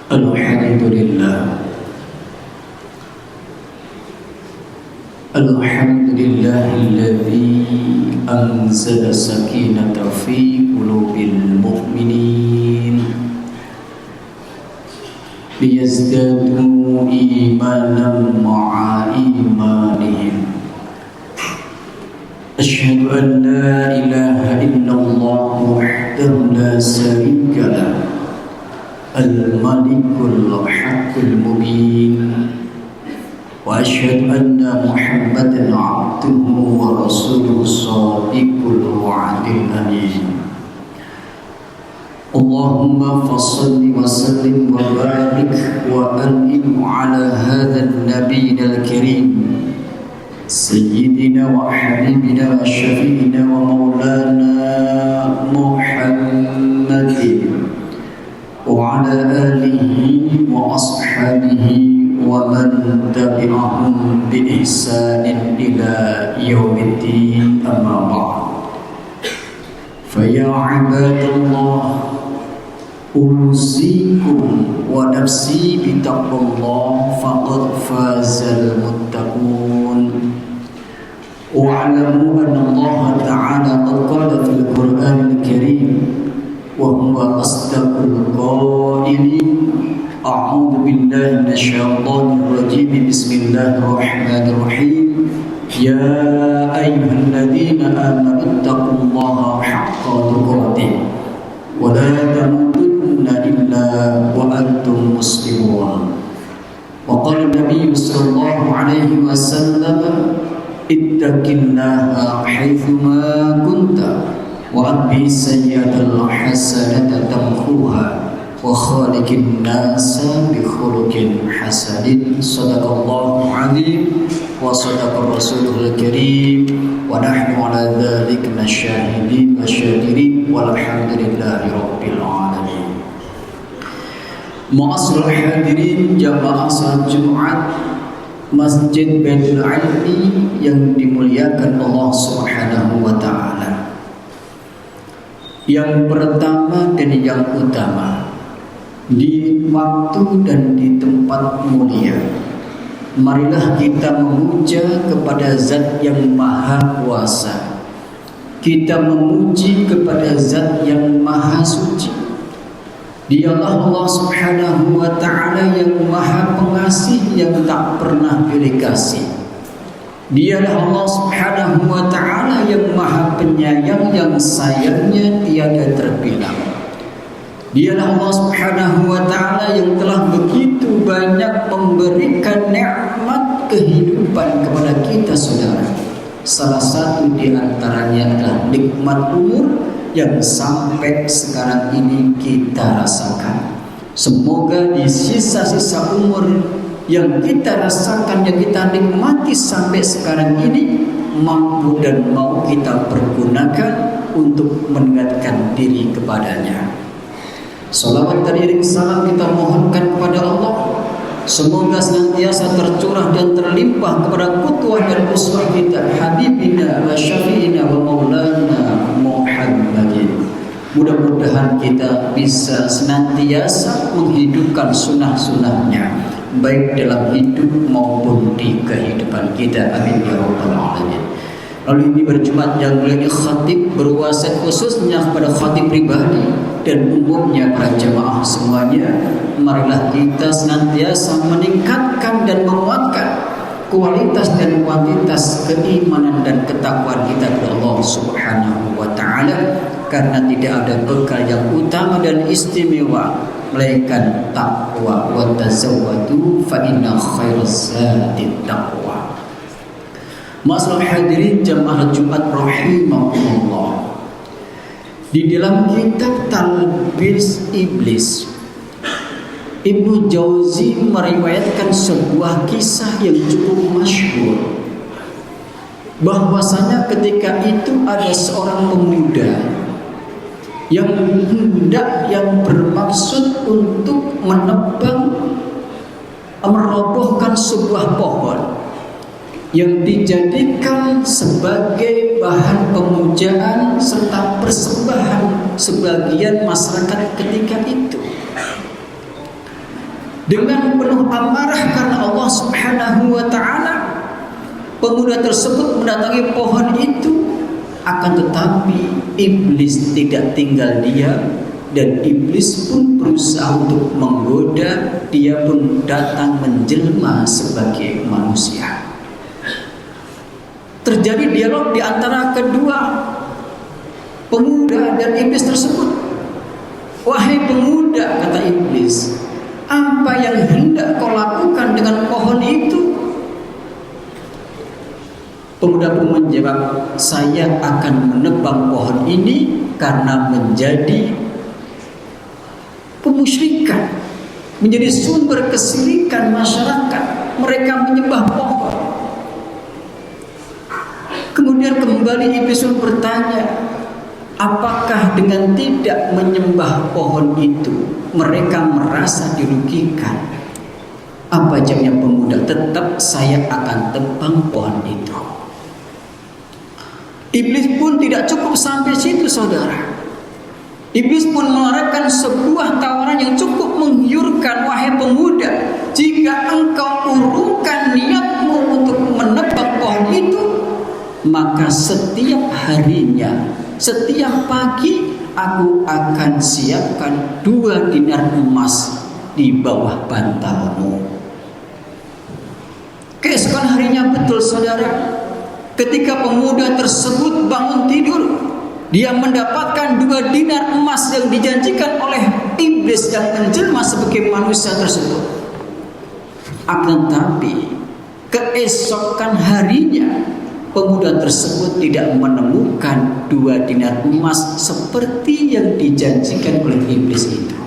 Alhamdulillah. Alhamdulillahilladzi anzala sakinata fi qulubil mu'minin liyazdadu imanan ma'a imanihim. Asyhadu an la ilaha illallah wahdahu la syarika lah al-malikul haqqul mubin. Wa asyhadu anna Muhammadan 'abduhu wa rasuluhu shadiqul wa'dil amin. Allahumma fassalli wa sallim wa barik wa an'im 'ala hadzal nabiyil karim sayyidina wa habibina wa syafi'ina wa maulana Muhammadin wa 'ala alihi wa ashabihi wa man tabi'ahum bi ihsanin ila yaumiddin, amma ba'd. Fa ya 'ibadallah, usikum wa nafsi bi taqwallah faqad fazal muttaqun. Wa'lamu anna Allah ta'ala qad qala fil Qur'anil Karim wa huwa asdaqul qailin. A'udzu billahi minasyaitonir rajim. Bismillahirrahmanirrahim. Ya ayyuhalladzina amanu taqullaha haqqa tuqatih wa la tamutunna illa wa antum muslimun. Wa qala an-nabiy sallallahu alaihi wasallam, ittaqillaha haitsuma kunta wa atbi sayyi'atal hasanata tamhuha wa khaliqin nasa bi khuluqin hasanin. Shadaqallahu azim wa shadaqar rasulul karim wa nahnu ala dzalika masyahidin wa syakirin walhamdulillahi rabbil alamin. Ma'asyiral hadirin jamaah salat Jumat Masjid Baitul Ilmi yang dimuliakan Allah Subhanahu wa taala. Yang pertama dan yang utama, di waktu dan di tempat mulia, marilah kita memuja kepada Zat yang Maha Kuasa. Kita memuji kepada Zat yang Maha Suci. Dialah Allah Subhanahu wa ta'ala yang Maha Pengasih, yang tak pernah pilih kasih. Dialah Allah Subhanahu wa ta'ala yang Maha Penyayang, yang sayangnya tiada terbilang. Dialah Allah Subhanahu wa ta'ala yang telah begitu banyak memberikan nikmat kehidupan kepada kita, saudara. Salah satu di antaranya adalah nikmat umur yang sampai sekarang ini kita rasakan. Semoga di sisa-sisa umur yang kita rasakan, yang kita nikmati sampai sekarang ini, mampu dan mau kita pergunakan untuk mendekatkan diri kepadanya. Salawat dan iring salam kita mohonkan kepada Allah, semoga senantiasa tercurah dan terlimpah kepada qudwah dan uswah kita, habibina wa syafi'ina wa maulana Muhammadin. Mudah-mudahan kita bisa senantiasa menghidupkan sunnah-sunnahnya, baik dalam hidup maupun di kehidupan kita. Amin ya rabbal alamin. Lalu ini berjumat yang mulia, khatib berwasiat khususnya kepada khatib pribadi dan umumnya para jamaah semuanya, marilah kita senantiasa meningkatkan dan menguatkan kualitas dan kuantitas keimanan dan ketakwaan kita kepada Allah Subhanahu wa ta'ala, karena tidak ada bekal yang utama dan istimewa melainkan takwa. Wa tazawwadu fa inna khairaz zadi taqwa. Masalah hadirin jamaah Jumat rahimahullah, di dalam kitab Talbis Iblis, Ibnu Jauzi meriwayatkan sebuah kisah yang cukup masyhur, bahwasanya ketika itu ada seorang pemuda yang hendak, yang bermaksud untuk merobohkan sebuah pohon yang dijadikan sebagai bahan pemujaan serta persembahan sebagian masyarakat ketika itu. dengan penuh amarah karena Allah Subhanahu wa ta'ala. Pemuda tersebut mendatangi pohon itu, akan tetapi iblis tidak tinggal diam, dan iblis pun berusaha untuk menggoda. Dia pun datang menjelma sebagai manusia. Terjadi dialog di antara kedua pemuda dan iblis tersebut. Wahai pemuda, kata iblis, apa yang hendak kau lakukan dengan pohon itu? Pemuda pun menjawab, saya akan menebang pohon ini karena menjadi pemusyrikan, menjadi sumber kesirikan masyarakat. Mereka menyembah pohon. Kemudian kembali iblis pun bertanya, apakah dengan tidak menyembah pohon itu mereka merasa dirugikan? Apa jawabnya pemuda? Tetap saya akan tebang pohon itu. Iblis pun tidak cukup sampai situ, saudara. Iblis pun menawarkan sebuah tawaran yang cukup menggiurkan. Wahai pemuda, jika engkau urungkan niatmu untuk menebang pohon itu, maka setiap harinya, setiap pagi aku akan siapkan 2 dinar emas di bawah bantalmu. Keesokan harinya, betul saudara, ketika pemuda tersebut bangun tidur, dia mendapatkan 2 dinar emas yang dijanjikan oleh iblis yang menjelma sebagai manusia tersebut. Akan tetapi keesokan harinya pemuda tersebut tidak menemukan 2 dinar emas seperti yang dijanjikan oleh iblis itu.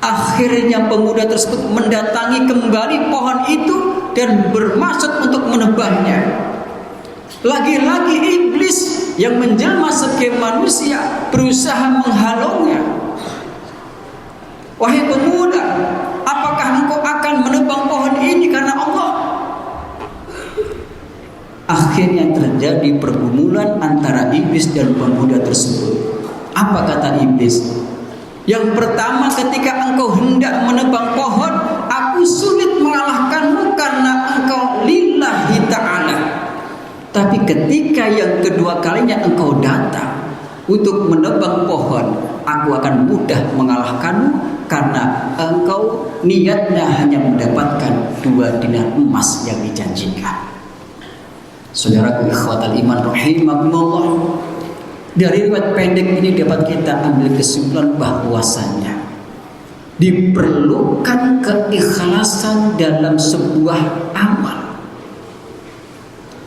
Akhirnya pemuda tersebut mendatangi kembali pohon itu dan bermaksud untuk menebangnya. Lagi-lagi iblis yang menjelma sebagai manusia berusaha menghalaunya. Wahai pemuda, apakah engkau akan menebang pohon ini karena Allah? Akhirnya terjadi pergumulan antara iblis dan pemuda tersebut. Apa kata iblis? Yang pertama, ketika engkau hendak menebang pohon, aku sulit mengalahkanmu karena engkau lillahi ta'ala. Tapi ketika yang kedua kalinya engkau datang untuk menebang pohon, aku akan mudah mengalahkanmu karena engkau niatnya hanya mendapatkan 2 dinar emas yang dijanjikan. Saudaraku ikhwatal iman rahimakumullah, dari riwayat pendek ini dapat kita ambil kesimpulan bahwasanya diperlukan keikhlasan dalam sebuah amal.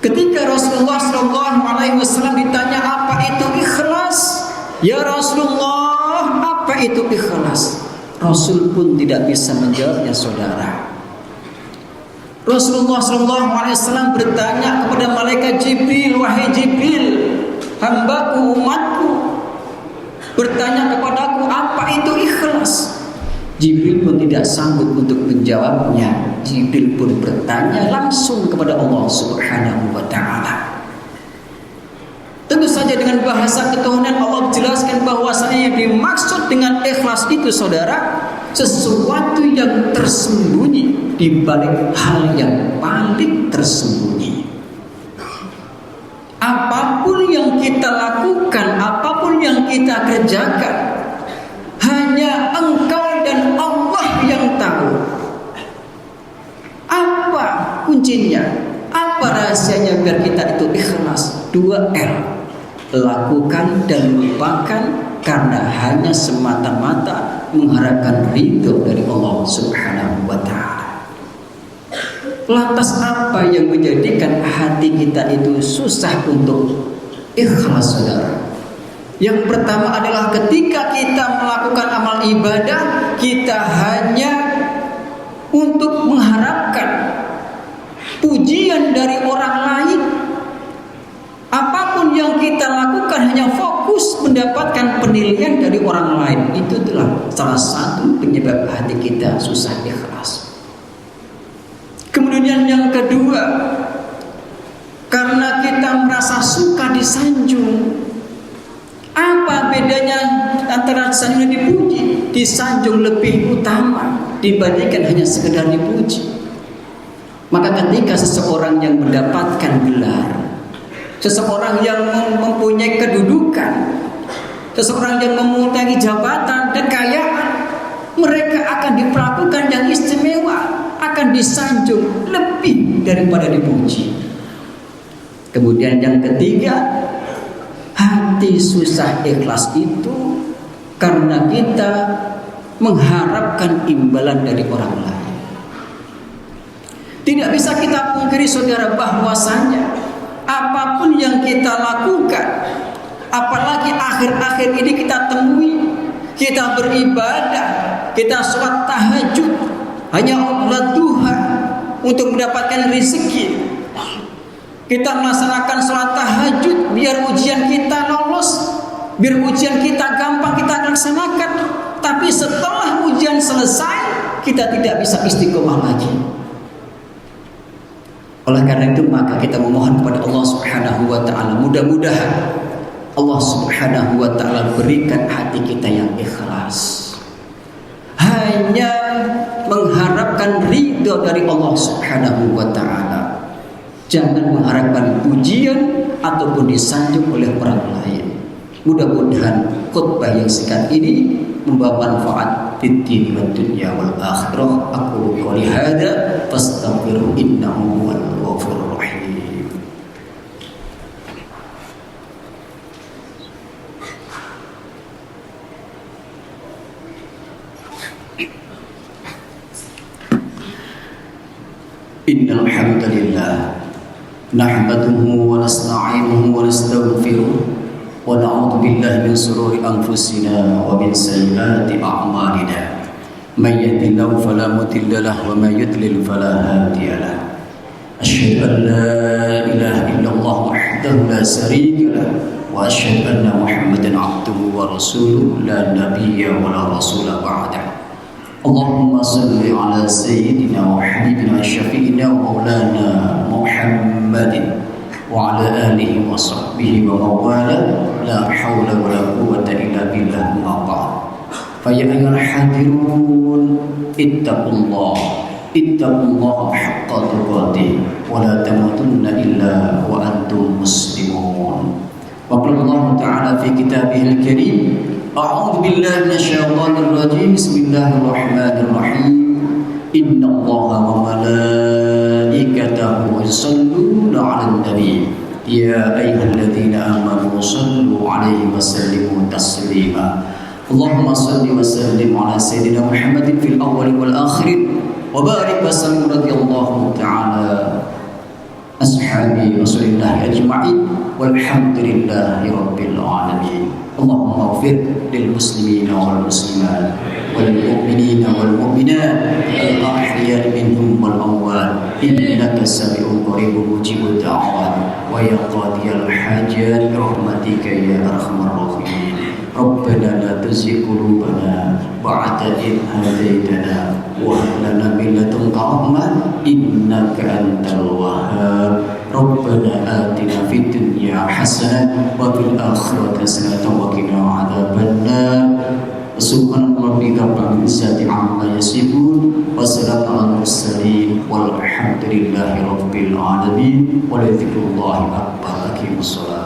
Ketika Rasulullah SAW ditanya apa itu ikhlas, ya Rasulullah, apa itu ikhlas? Rasul pun tidak bisa menjawabnya, saudara. Rasulullah SAW bertanya kepada malaikat Jibril, wahai Jibril, hambaku, umatku bertanya kepadaku, apa itu ikhlas? Jibril pun tidak sanggup untuk menjawabnya. Jibril pun bertanya langsung kepada Allah Subhanahu wa ta'ala. Tentu saja dengan bahasa ketuhanan Allah jelaskan bahwasanya yang dimaksud dengan ikhlas itu, saudara, sesuatu yang tersembunyi di balik hal yang paling tersembunyi. Apapun yang kita lakukan, apapun yang kita kerjakan, hanya engkau dan Allah yang tahu. Apa kuncinya? Apa rahasianya biar kita itu ikhlas? 2L. Lakukan dan lupakan karena hanya semata-mata mengharapkan ridho dari Allah Subhanahu wa ta'ala. Lantas apa yang menjadikan hati kita itu susah untuk ikhlas, saudara? Yang pertama adalah ketika kita melakukan amal ibadah, kita hanya untuk mengharapkan pujian dari orang lain. Apapun yang kita lakukan hanya fokus mendapatkan penilaian dari orang lain. Itu adalah salah satu penyebab hati kita susah ikhlas. Kemudian yang kedua, karena kita merasa suka disanjung. Apa bedanya antara disanjung dan dipuji? Disanjung lebih utama. dibandingkan hanya sekedar dipuji. Maka ketika seseorang yang mendapatkan gelar, seseorang yang mempunyai kedudukan, seseorang yang mempunyai jabatan, kekayaan, mereka akan diperlakukan yang istimewa, akan disanjung lebih daripada dipuji. Kemudian yang ketiga, hati susah ikhlas itu karena kita mengharapkan imbalan dari orang lain. Tidak bisa kita pungkiri saudara bahwasanya apapun yang kita lakukan, apalagi akhir-akhir ini kita temui, kita beribadah, kita sholat tahajud hanya Allah Tuhan untuk mendapatkan rezeki. Kita melaksanakan sholat tahajud biar ujian kita lolos, biar ujian kita gampang kita laksanakan. Tapi setelah ujian selesai, kita tidak bisa istiqomah lagi. Oleh karena itu maka kita memohon kepada Allah Subhanahu wa taala, mudah-mudahan Allah Subhanahu wa taala berikan hati kita yang ikhlas, hanya mengharapkan ridho dari Allah Subhanahu wa taala. Jangan mengharapkan pujian ataupun disanjung oleh orang lain. Mudah-mudahan khutbah yang singkat ini membawa manfaat di dini wa dunya wal akhirah. Aku qouli hadza fastaghfiru innahu huwal ghafurur rahim. Innal hamdalillah nahmaduhu wa nasta'inuhu wa nastaghfiruh wa na'udzu billahi min shururi anfusina wa min sayyiati a'malina. May yahdihillahu fala mudilla lahu wa may yudlil fala hadiya lahu. Asyhadu an la ilaha illallah wahdahu la syarika lahu wa asyhadu anna Muhammadan 'abduhu wa rasuluhu la nabiyya wa la rasula ba'dahu. Allahumma salli ala sayyidina wa habibina syafi'ina wa maulana Muhammadin wa ala alihi wa sahbihi wa mawala la hawla wa la quwwata illa billah ma ba'd. Fa ya ayyuhal hadirun ittaqullaha haqqa tuqatih wa la tamutunna illa wa antum muslimun. Wa qala Allah ta'ala fi kitabihil karim, a'udzu billahi minasyaitonir rajim. Bismillahirrahmanirrahim. Innallaha wa malaikatahu yusholluna 'alan nabi ya ayyuhalladzina amanu shallu 'alaihi wa sallimu taslima. Allahumma shalli wa sallim 'ala sayyidina Muhammadin fil awwali wal akhirin wa barik wa sallim radhiyallahu ta'ala ashabi Rasulillah ajma'in walhamdulillahi rabbil alamin. Allahumma ighfir lil muslimina wal muslimat wal mu'minina wal mu'minat al ahya'i minhum wal amwat innaka sami'un qaribun mujibud da'awat wa ya qadiyal hajat rahmatika ya arhamar rahimin. Rabbana la tuzigh qulubana ba'da idh hadaytana wa hab lana min ladunka rahmah innaka antal wahhab. Rabbana atina fid dunya hasanah wa fil akhirati hasanah wa qina adzabannar. Subhana rabbika rabbil izzati amma yasifun wa salamun alal mursalin walhamdulillahi rabbil alamin wa la dzikrullahi akbar. Aqimus shalah.